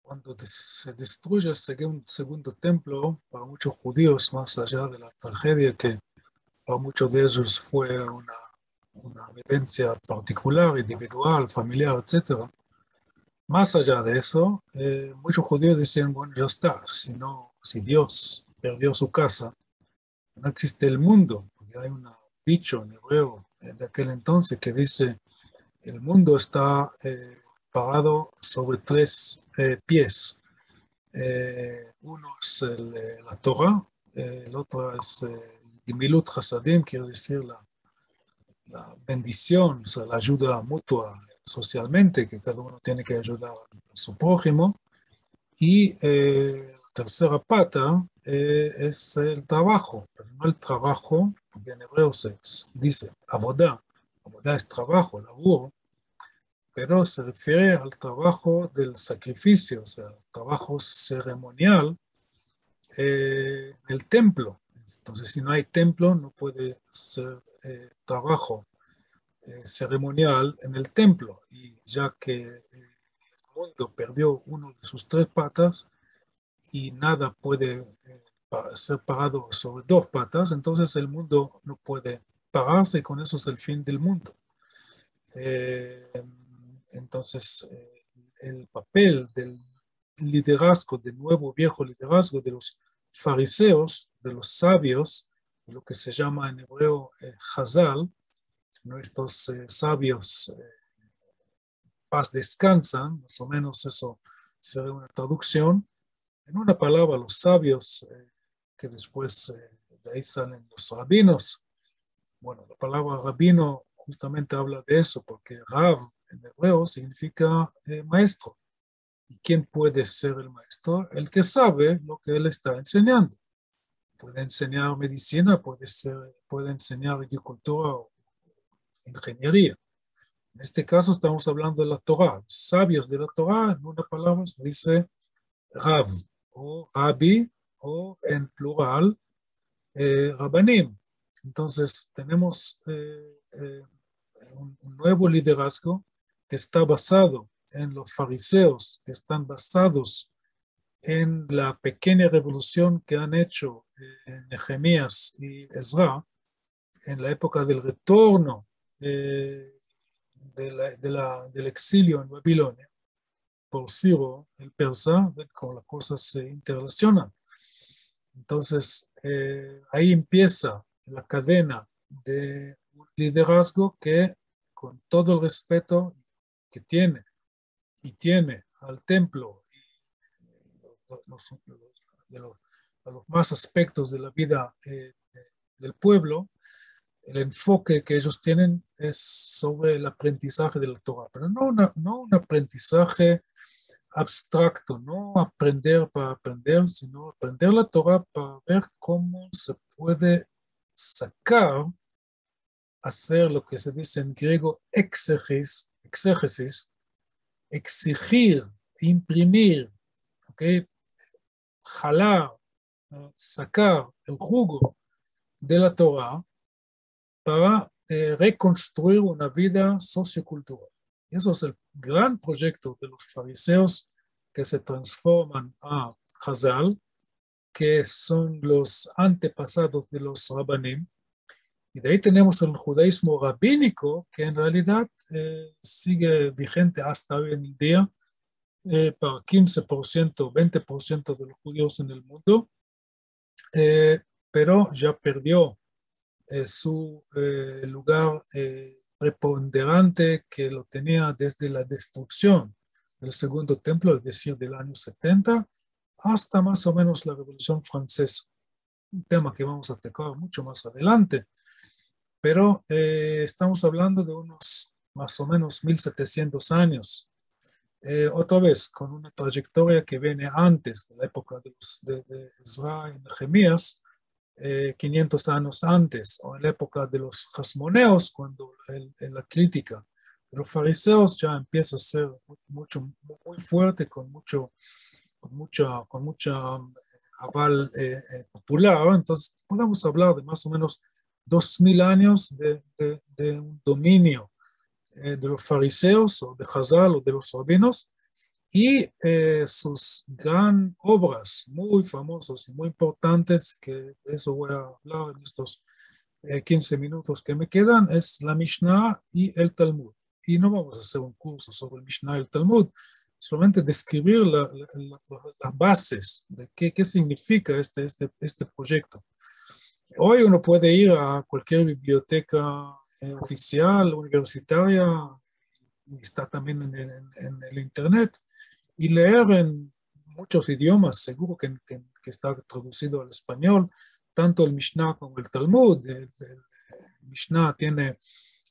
cuando se destruye el segundo templo, para muchos judíos, más allá de la tragedia que para muchos de ellos fue una vivencia particular, individual, familiar, etc. Más allá de eso, muchos judíos dicen, bueno, ya está, si Dios perdió su casa, no existe el mundo, porque hay un dicho en hebreo de aquel entonces que dice, el mundo está parado sobre tres pies. Uno es la Torah, el otro es Gemilut Hasadim, quiere decir la bendición, o sea, la ayuda mutua socialmente, que cada uno tiene que ayudar a su prójimo. Y la tercera pata es el trabajo, pero no el trabajo, porque en hebreo se dice avodah, avodah es trabajo, laburo, pero se refiere al trabajo del sacrificio, o sea, el trabajo ceremonial en el templo. Entonces, si no hay templo, no puede ser trabajo ceremonial en el templo. Y ya que el mundo perdió uno de sus tres patas y nada puede ser parado sobre dos patas, entonces el mundo no puede pararse y con eso es el fin del mundo. Entonces, el papel del liderazgo, del nuevo viejo liderazgo de los fariseos, de los sabios, de lo que se llama en hebreo Hazal, nuestros sabios paz descansan, más o menos eso sería una traducción. En una palabra, los sabios, que después de ahí salen los rabinos. Bueno, la palabra rabino justamente habla de eso, porque Rav en hebreo significa maestro. ¿Y quién puede ser el maestro? El que sabe lo que él está enseñando. Puede enseñar medicina, puede enseñar agricultura o ingeniería. En este caso estamos hablando de la Torah. Los sabios de la Torah, en una palabra se dice Rav, o Rabbi, o en plural, Rabanim. Entonces tenemos un nuevo liderazgo que está basado en los fariseos, que están basados en la pequeña revolución que han hecho Nehemías y Ezra en la época del retorno del exilio en Babilonia por Ciro el persa, como las cosas se interrelacionan. Entonces, ahí empieza la cadena de un liderazgo que, con todo el respeto que tiene y tiene al templo y a los más aspectos de la vida del pueblo, el enfoque que ellos tienen es sobre el aprendizaje de la Torah, pero no un aprendizaje abstracto, no aprender para aprender, sino aprender la Torah para ver cómo se puede sacar, hacer lo que se dice en griego exégesis, exigir, imprimir, ¿okay? Jalar, sacar el jugo de la Torah para reconstruir una vida sociocultural. Eso es el gran proyecto de los fariseos que se transforman a Hazal, que son los antepasados de los Rabanim. Y de ahí tenemos el judaísmo rabínico, que en realidad sigue vigente hasta hoy en día para 15%, 20% de los judíos en el mundo, pero ya perdió su lugar preponderante que lo tenía desde la destrucción del segundo templo, es decir, del año 70, hasta más o menos la Revolución Francesa. Un tema que vamos a tocar mucho más adelante, pero estamos hablando de unos más o menos 1700 años. Otra vez, con una trayectoria que viene antes de la época de Ezra y Nehemías, 500 años antes, o en la época de los Hasmoneos, cuando la crítica de los fariseos ya empieza a ser muy fuerte, con mucha aval popular. Entonces, podemos hablar de más o menos 2000 años de un dominio de los fariseos, o de Hazal, o de los rabinos, y sus gran obras muy famosas y muy importantes, que de eso voy a hablar en estos 15 minutos que me quedan, es la Mishnah y el Talmud. Y no vamos a hacer un curso sobre el Mishnah y el Talmud, solamente describir las bases de qué significa este proyecto. Hoy uno puede ir a cualquier biblioteca oficial, universitaria, y está también en el Internet, y leer en muchos idiomas, seguro que está traducido al español, tanto el Mishnah como el Talmud. El Mishnah tiene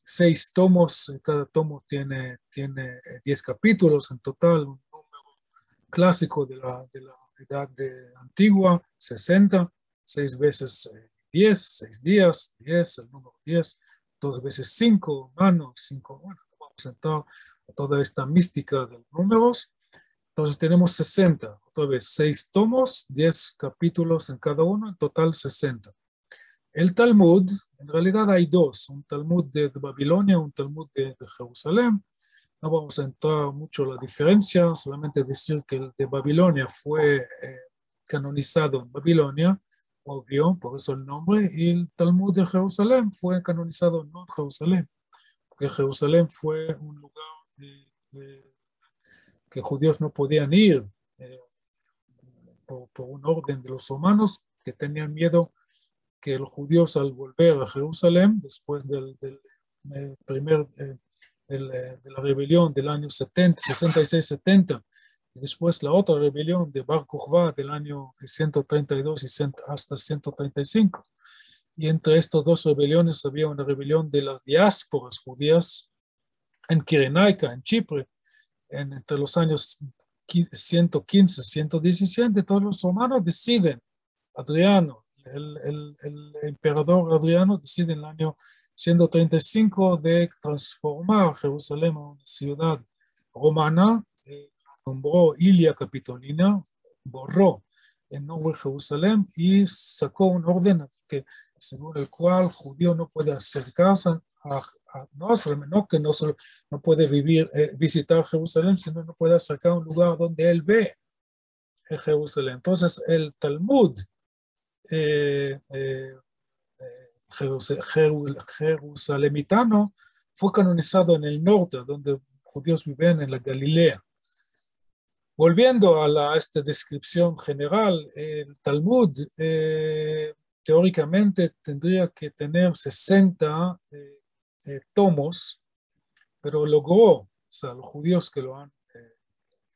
6 tomos, cada tomo tiene 10 capítulos en total, un número clásico de la edad antigua, 60, 6 veces 10, 6 días, 10, el número 10, 2 veces 5, manos, 5, bueno, vamos a entrar a toda esta mística de los números. Entonces tenemos 60, otra vez 6 tomos, 10 capítulos en cada uno, en total 60. El Talmud, en realidad hay dos, un Talmud de Babilonia, un Talmud de Jerusalén. No vamos a entrar mucho en la diferencia, solamente decir que el de Babilonia fue canonizado en Babilonia, obvio, por eso el nombre, y el Talmud de Jerusalén fue canonizado no en Jerusalén, porque Jerusalén fue un lugar que judíos no podían ir por un orden de los romanos, que tenían miedo que los judíos al volver a Jerusalén, después del primer, de la rebelión del año 70, 66-70, y después la otra rebelión de Bar Kokhba del año 132 y hasta 135. Y entre estas dos rebeliones había una rebelión de las diásporas judías en Cirenaica, en Chipre, entre los años 115, 117, todos los romanos deciden, Adriano, el emperador Adriano decide en el año 135 de transformar Jerusalén en una ciudad romana, nombró Ilia Capitolina, borró el nombre de Jerusalén y sacó un orden que, según el cual judío no puede acercarse no que no puede visitar Jerusalén, sino no puede acercar a un lugar donde él ve Jerusalén. Entonces el Talmud jerusalemitano fue canonizado en el norte, donde judíos vivían en la Galilea. Volviendo a esta descripción general, el Talmud teóricamente tendría que tener 60 tomos, pero logró, o sea, los judíos que lo han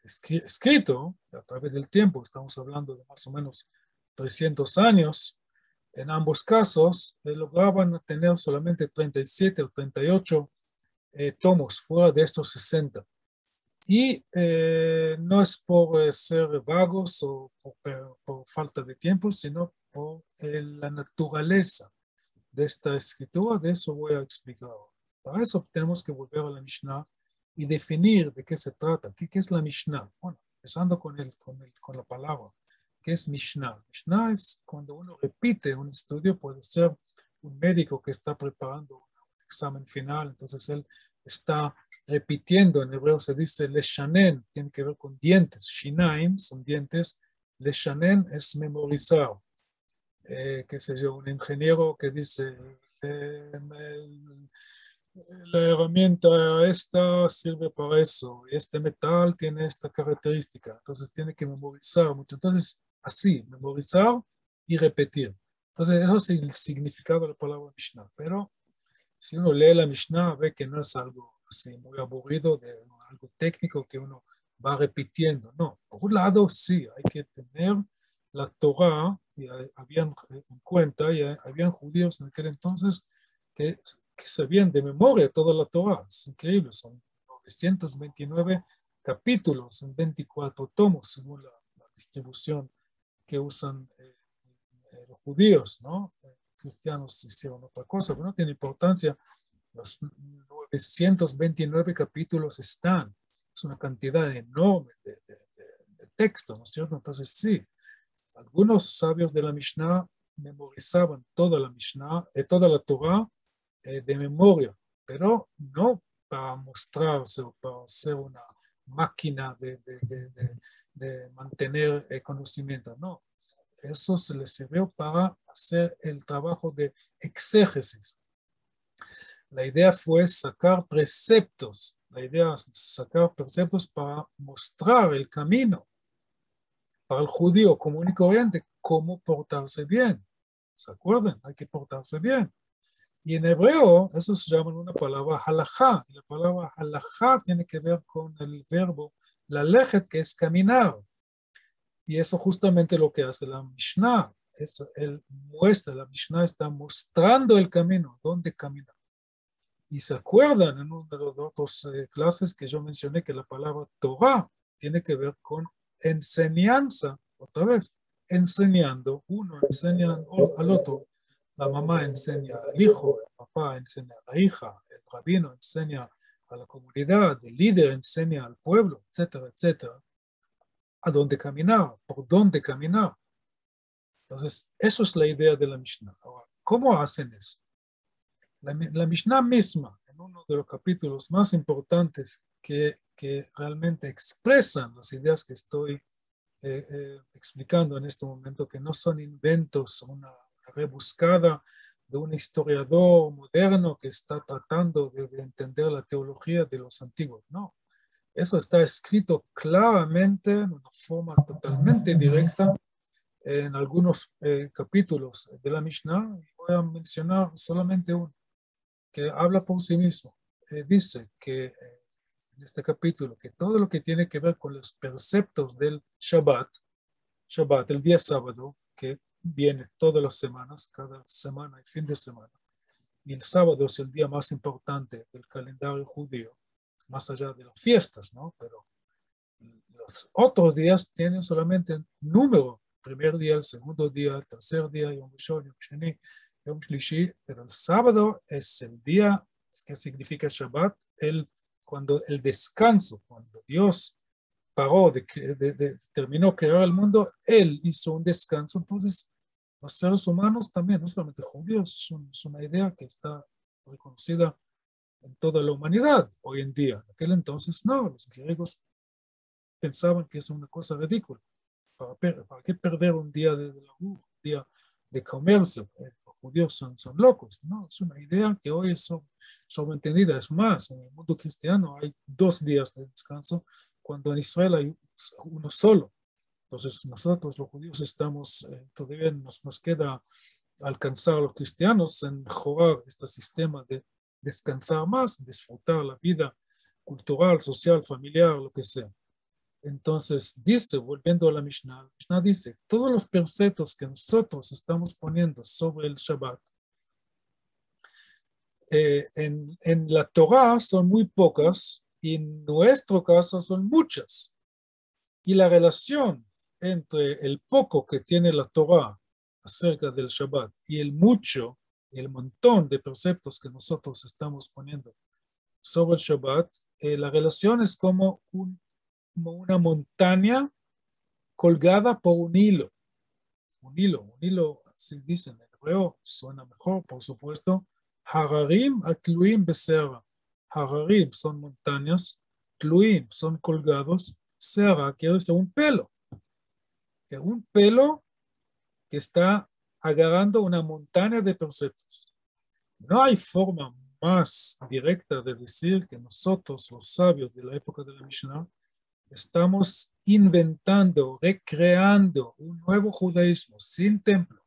escrito a través del tiempo, estamos hablando de más o menos 300 años, en ambos casos lograban tener solamente 37 o 38 tomos fuera de estos 60. Y no es por ser vagos o por falta de tiempo, sino por la naturaleza de esta escritura. De eso voy a explicar ahora. Para eso tenemos que volver a la Mishnah y definir de qué se trata. ¿Qué es la Mishnah? Bueno, empezando con la palabra. ¿Qué es Mishnah? Mishnah es cuando uno repite un estudio, puede ser un médico que está preparando un examen final, entonces él está repitiendo, en hebreo se dice leshanen, tiene que ver con dientes, shinaim son dientes, leshanen es memorizar. Qué sé yo, un ingeniero que dice, la herramienta esta sirve para eso, y este metal tiene esta característica, entonces tiene que memorizar mucho. Entonces, así, memorizar y repetir. Entonces, eso es el significado de la palabra Mishnah. Pero si uno lee la Mishnah, ve que no es algo así muy aburrido, algo técnico que uno va repitiendo. No, por un lado, sí, hay que tener la Torah, y habían en cuenta, y habían judíos en aquel entonces que sabían de memoria toda la Torah. Es increíble, son 929 capítulos en 24 tomos, según la distribución que usan los judíos, ¿no? Cristianos hicieron otra cosa, pero no tiene importancia. Los 929 capítulos están, es una cantidad enorme de texto, ¿no es cierto? Entonces sí, algunos sabios de la Mishnah memorizaban toda la Mishnah, toda la Torah de memoria, pero no para mostrarse o para hacer una máquina de mantener el conocimiento, no. Eso se les sirvió para hacer el trabajo de exégesis. La idea fue sacar preceptos, para mostrar el camino para el judío común y corriente, cómo portarse bien. ¿Se acuerdan? Hay que portarse bien. Y en hebreo, eso se llama una palabra halajá. Y la palabra halajá tiene que ver con el verbo lalechet, que es caminar. Y eso justamente lo que hace la Mishnah. La Mishnah está mostrando el camino, dónde caminar. Y se acuerdan en una de las otras clases que yo mencioné que la palabra Torah tiene que ver con enseñanza, otra vez, enseñando, uno enseña al otro. La mamá enseña al hijo, el papá enseña a la hija, el rabino enseña a la comunidad, el líder enseña al pueblo, etcétera, etcétera. A dónde caminar, por dónde caminar. Entonces, eso es la idea de la Mishnah. Ahora, ¿cómo hacen eso? La Mishnah misma, en uno de los capítulos más importantes que realmente expresan las ideas que estoy explicando en este momento, que no son inventos, una rebuscada de un historiador moderno que está tratando de entender la teología de los antiguos. No, eso está escrito claramente, en una forma totalmente directa, en algunos capítulos de la Mishnah. Voy a mencionar solamente uno que habla por sí mismo. Dice que en este capítulo que todo lo que tiene que ver con los preceptos del Shabbat, el día sábado, que viene todas las semanas, cada semana y fin de semana, y el sábado es el día más importante del calendario judío, más allá de las fiestas, ¿no? Pero los otros días tienen solamente número, el primer día, el segundo día, el tercer día, Yom Rishon, Yom Sheni, Yom Shlishi, pero el sábado es el día que significa Shabbat, cuando el descanso, cuando Dios paró, terminó de crear el mundo, Él hizo un descanso. Entonces, los seres humanos también, no solamente judíos, es una idea que está reconocida en toda la humanidad hoy en día. En aquel entonces no, los griegos pensaban que es una cosa ridícula. ¿Para qué perder un día de labor, un día de comercio? Los judíos son locos. No, es una idea que hoy es sobreentendida. Es más, en el mundo cristiano hay 2 días de descanso, cuando en Israel hay uno solo. Entonces nosotros los judíos estamos, todavía nos queda alcanzar a los cristianos en mejorar este sistema de descansar más, disfrutar la vida cultural, social, familiar, lo que sea. Entonces dice, volviendo a la Mishnah dice, todos los preceptos que nosotros estamos poniendo sobre el Shabbat, en la Torah son muy pocas y en nuestro caso son muchas. Y la relación entre el poco que tiene la Torah acerca del Shabbat y el mucho, el montón de preceptos que nosotros estamos poniendo sobre el Shabbat, la relación es como una montaña colgada por un hilo. Un hilo, así dicen en hebreo, suena mejor, por supuesto. Hararim atluim beserra. Hararim son montañas, tluim son colgados, serra quiere decir un pelo. Un pelo que está agarrando una montaña de preceptos. No hay forma más directa de decir que nosotros, los sabios de la época de la Mishnah, estamos inventando, recreando un nuevo judaísmo sin templo,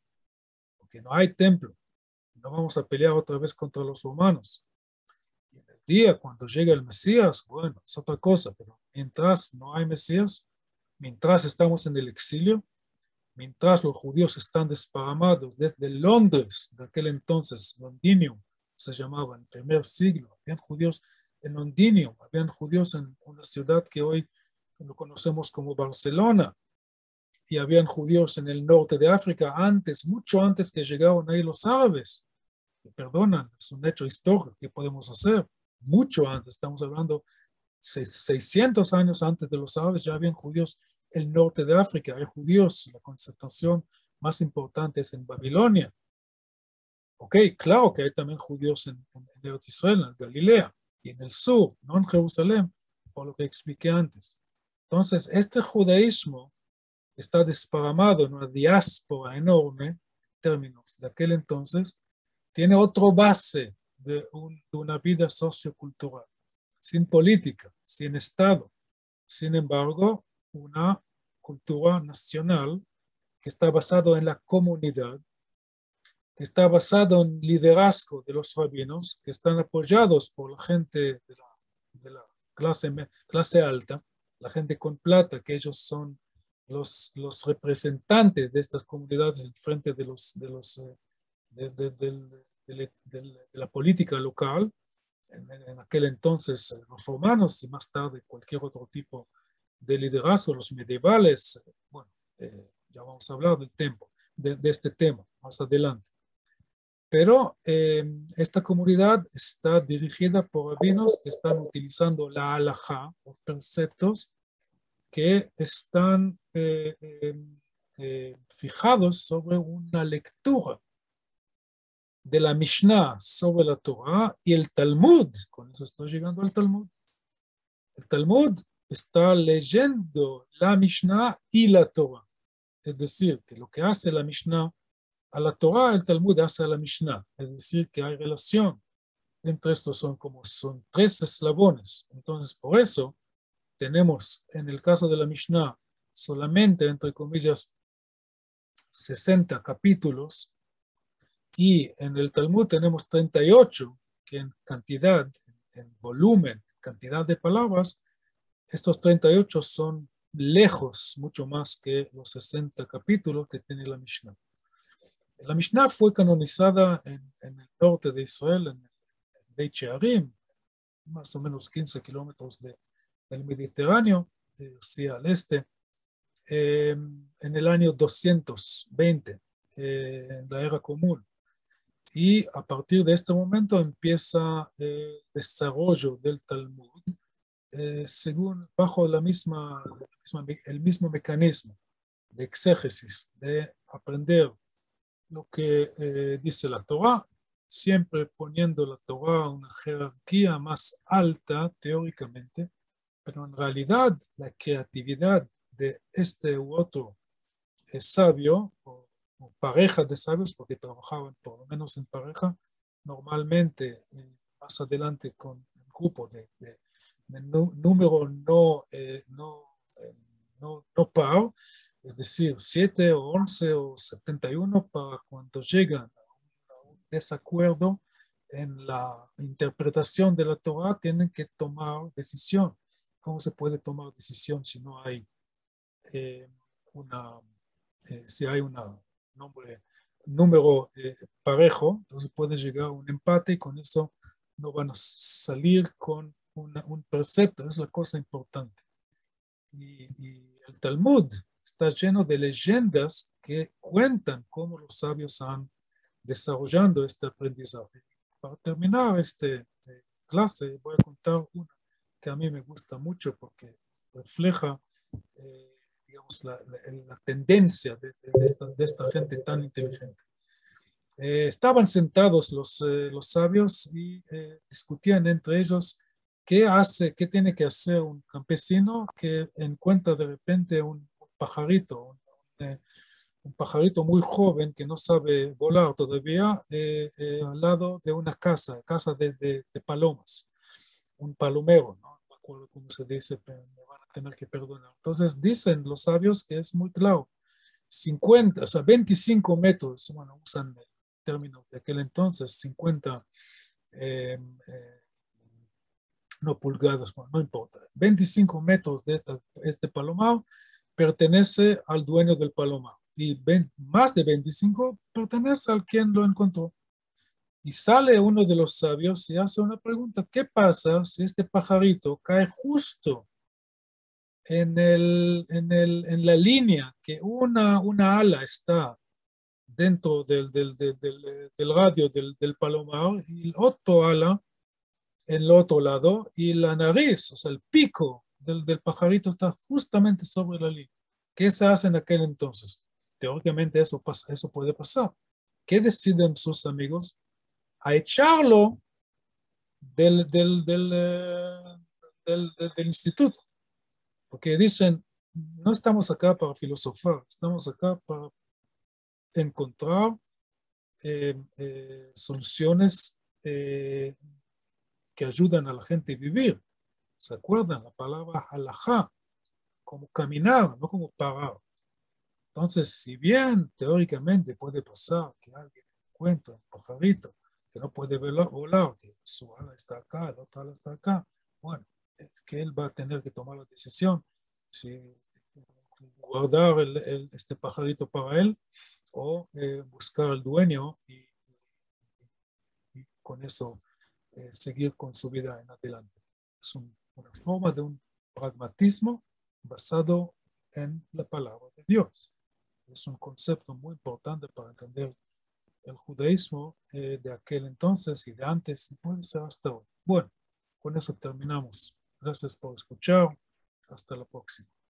porque no hay templo. No vamos a pelear otra vez contra los romanos. Y en el día cuando llega el Mesías, bueno, es otra cosa, pero mientras no hay Mesías, mientras estamos en el exilio, mientras los judíos están desparramados desde Londres, de aquel entonces, Londinium se llamaba en el primer siglo, habían judíos en Londinium, habían judíos en una ciudad que hoy lo conocemos como Barcelona, y habían judíos en el norte de África antes, mucho antes que llegaron ahí los árabes. Perdonan, es un hecho histórico que podemos hacer, mucho antes, estamos hablando 600 años antes de los árabes, ya habían judíos en el norte de África, hay judíos, la concentración más importante es en Babilonia. Ok, claro que hay también judíos en Eretz Israel, en Galilea, y en el sur, no en Jerusalén, por lo que expliqué antes. Entonces, este judaísmo está desparramado en una diáspora enorme, en términos de aquel entonces, tiene otra base de una vida sociocultural, sin política, sin Estado. Sin embargo, una cultura nacional que está basada en la comunidad, que está basado en liderazgo de los rabinos, que están apoyados por la gente de la clase alta, la gente con plata, que ellos son los representantes de estas comunidades en frente de la política local, en aquel entonces los romanos y más tarde cualquier otro tipo de liderazgo, los medievales. Bueno, ya vamos a hablar del tiempo, de este tema más adelante. Pero esta comunidad está dirigida por rabinos que están utilizando la halajá, los preceptos que están fijados sobre una lectura de la Mishnah sobre la Torah y el Talmud. Con eso estoy llegando al Talmud. El Talmud está leyendo la Mishnah y la Torah. Es decir, que lo que hace la Mishnah a la Torah, el Talmud hace a la Mishnah. Es decir, que hay relación entre estos, son tres eslabones. Entonces, por eso tenemos en el caso de la Mishnah solamente, entre comillas, 60 capítulos, y en el Talmud tenemos 38, que en cantidad, en volumen, cantidad de palabras, estos 38 son lejos, mucho más que los 60 capítulos que tiene la Mishnah. La Mishnah fue canonizada en el norte de Israel, en Beit Shearim, más o menos 15 kilómetros del Mediterráneo, hacia el este, en el año 220, en la era común. Y a partir de este momento empieza el desarrollo del Talmud, bajo el mismo mecanismo de exégesis, de aprender lo que dice la Torah, siempre poniendo la Torah a una jerarquía más alta teóricamente, pero en realidad la creatividad de este u otro sabio o pareja de sabios, porque trabajaban por lo menos en pareja, normalmente más adelante con un grupo de número no par, es decir, 7 o 11 o 71, para cuando llegan a un desacuerdo en la interpretación de la Torah, tienen que tomar decisión. ¿Cómo se puede tomar decisión si no hay si hay un número parejo? Entonces puede llegar a un empate y con eso no van a salir con un precepto. Es la cosa importante. Y el Talmud está lleno de leyendas que cuentan cómo los sabios han desarrollado este aprendizaje. Para terminar esta clase, voy a contar una que a mí me gusta mucho porque refleja digamos, la tendencia de esta gente tan inteligente. Estaban sentados los sabios y discutían entre ellos qué tiene que hacer un campesino que encuentra de repente un pajarito, un pajarito muy joven que no sabe volar todavía, al lado de una casa de palomas, un palomero, ¿no? No me acuerdo cómo se dice, pero me van a tener que perdonar. Entonces dicen los sabios que es muy claro, 50, o sea, 25 metros, bueno, usan términos de aquel entonces, 50, no pulgadas, bueno, no importa, 25 metros de este palomar pertenece al dueño del palomar y más de 25 pertenece al quien lo encontró. Y sale uno de los sabios y hace una pregunta: ¿qué pasa si este pajarito cae justo en la línea que una ala está dentro del radio del palomar y el otro ala en el otro lado, y la nariz, o sea, el pico del pajarito está justamente sobre la línea? ¿Qué se hace en aquel entonces? Teóricamente eso puede pasar. ¿Qué deciden sus amigos? A echarlo del del instituto, porque dicen, no estamos acá para filosofar, estamos acá para encontrar soluciones que ayudan a la gente a vivir. ¿Se acuerdan? La palabra halajá, como caminar, no como parar. Entonces, si bien teóricamente puede pasar que alguien encuentre un pajarito que no puede volar, que su ala está acá, el otro ala está acá, bueno, es que él va a tener que tomar la decisión si guardar este pajarito para él o buscar al dueño y con eso seguir con su vida en adelante. Es una forma de un pragmatismo basado en la palabra de Dios. Es un concepto muy importante para entender el judaísmo de aquel entonces y de antes, y puede ser hasta hoy. Bueno, con eso terminamos. Gracias por escuchar. Hasta la próxima.